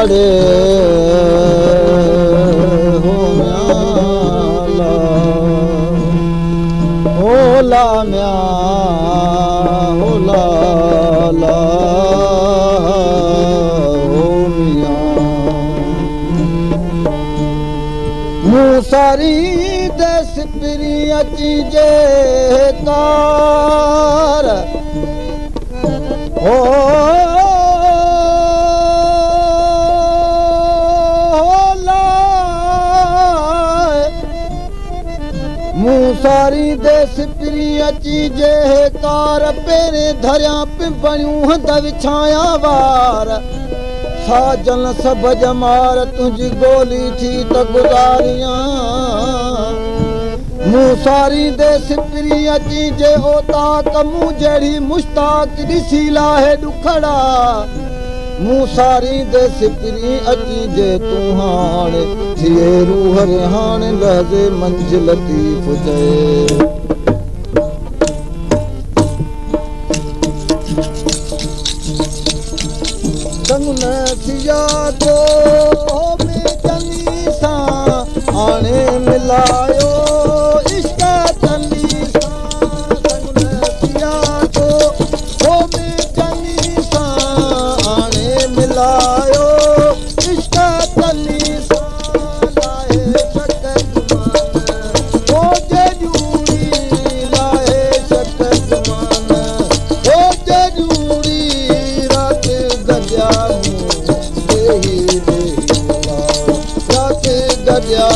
खड़े हो म्याला होला म्या होला ला हो म्या मूसारी दस पिरी अची जे तार हो मूसारी देश पिरी अची जे कार पेरे धरिया पिंपणियूं हंध विछाया वार साजन सब जमार तुंहिंजी गोली थी त गुज़ारियां मूसारी देश पिरी अची जे ओताक मूं जहिड़ी मुश्ताक ॾिसी लाहे ॾुखड़ा मूसारी देश पिरी अची जे तूं हाणे थिए रूह रिहाणे लहज़े मंज़िल लतीफ़ चए चङु न थिया तो में चङी सां हाणे मिलायो इश्क चङी सां चङु न थिया तो में चङी सां हाणे मिलायो इश्क चङी सां लाहे शकत ओ जूड़ी लाहे शकत मान ओ जूड़ी रात गजा गजा